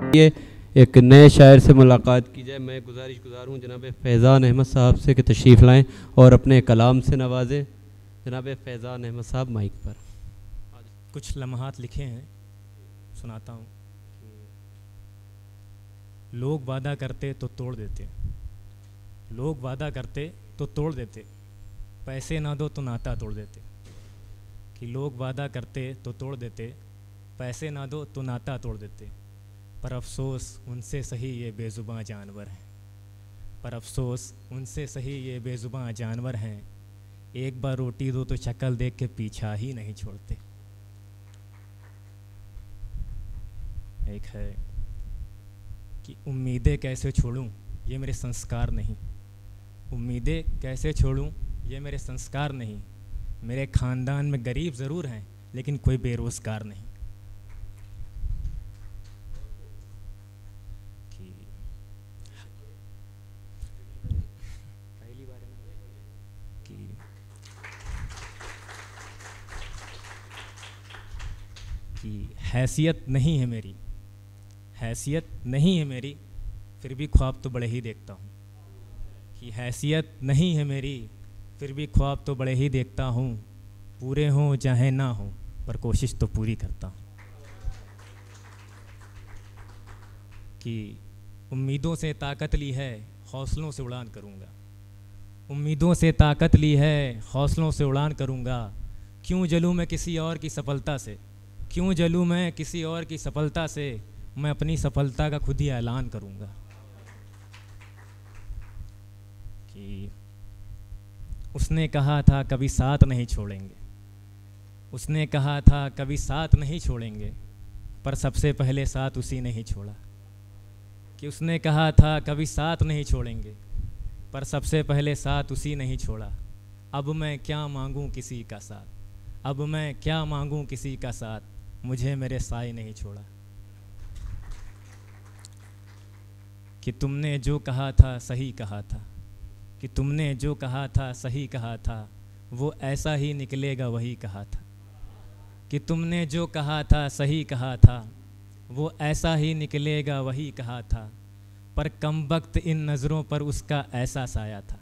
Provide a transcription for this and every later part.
ये एक नए शायर से मुलाकात की जाए। मैं गुज़ार हूँ जनाब फैज़ान अहमद साहब से कि तशरीफ़ लाएँ और अपने कलाम से नवाजें। जनाब फैज़ान अहमद साहब माइक पर। कुछ लम्हात लिखे हैं, सुनाता हूँ। लोग वादा करते तो तोड़ देते, लोग वादा करते तो तोड़ देते, पैसे ना दो तो नाता तोड़ देते। कि लोग वादा करते तो तोड़ देते, पैसे ना दो तो नाता तोड़ देते। पर अफसोस उनसे सही ये बेज़ुबां जानवर हैं, पर अफसोस उनसे सही ये बेज़ुबां जानवर हैं। एक बार रोटी दो तो शक्ल देख के पीछा ही नहीं छोड़ते। एक है कि उम्मीदें कैसे छोड़ूं ये मेरे संस्कार नहीं, उम्मीदें कैसे छोड़ूं ये मेरे संस्कार नहीं। मेरे ख़ानदान में गरीब ज़रूर हैं लेकिन कोई बेरोज़गार नहीं। पहली बार है ना कि हैसियत नहीं है मेरी, हैसियत नहीं है मेरी, फिर भी ख्वाब तो बड़े ही देखता हूँ। कि हैसियत नहीं है मेरी, फिर भी ख्वाब तो बड़े ही देखता हूँ। पूरे हों चाहे ना हो पर कोशिश तो पूरी करता हूँ। कि उम्मीदों से ताकत ली है, हौसलों से उड़ान करूँगा। उम्मीदों से ताकत ली है, हौसलों से उड़ान करूँगा। क्यों जलूँ मैं किसी और की सफलता से, क्यों जलूँ मैं किसी और की सफलता से। मैं अपनी सफलता का खुद ही ऐलान करूँगा। कि उसने कहा था कभी साथ नहीं छोड़ेंगे, उसने कहा था कभी साथ नहीं छोड़ेंगे, पर सबसे पहले साथ उसी ने ही छोड़ा। कि उसने कहा था कभी साथ नहीं छोड़ेंगे, पर सबसे पहले साथ उसी ने ही छोड़ा। अब मैं क्या मांगूं किसी का साथ, अब मैं क्या मांगूं किसी का साथ, मुझे मेरे साए नहीं छोड़ा। कि तुमने जो कहा था सही कहा था, कि तुमने जो कहा था सही कहा था, वो ऐसा ही निकलेगा वही कहा था। कि तुमने जो कहा था सही कहा था, वो ऐसा ही निकलेगा वही कहा था। पर कमबख्त इन नज़रों पर उसका ऐसा साया था,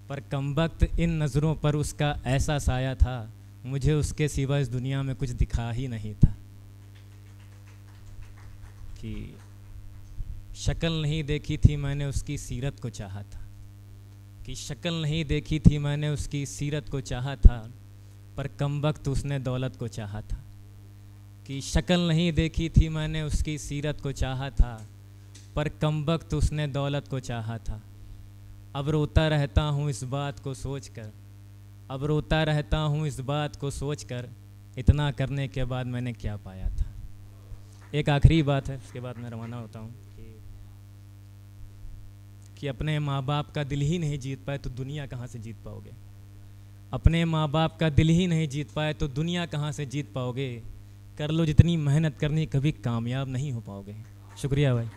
पर कमबख्त इन नज़रों पर उसका ऐसा साया था। मुझे उसके सिवा इस दुनिया में कुछ दिखा ही नहीं था। कि शक्ल नहीं देखी थी मैंने उसकी सीरत को चाहा था, कि शक्ल नहीं देखी थी मैंने उसकी सीरत को चाहा था, पर कमबख्त उसने दौलत को चाहा था। कि शक्ल नहीं देखी थी मैंने उसकी सीरत को चाहा था, पर कमबख्त उसने दौलत को चाहा था। अब रोता रहता हूँ इस बात को सोचकर, अब रोता रहता हूँ इस बात को सोचकर, इतना करने के बाद मैंने क्या पाया था। एक आखिरी बात है, उसके बाद मैं रवाना होता हूँ। कि अपने माँ बाप का दिल ही नहीं जीत पाए तो दुनिया कहाँ से जीत पाओगे, अपने माँ बाप का दिल ही नहीं जीत पाए तो दुनिया कहाँ से जीत पाओगे। कर लो जितनी मेहनत करनी, कभी कामयाब नहीं हो पाओगे। शुक्रिया भाई।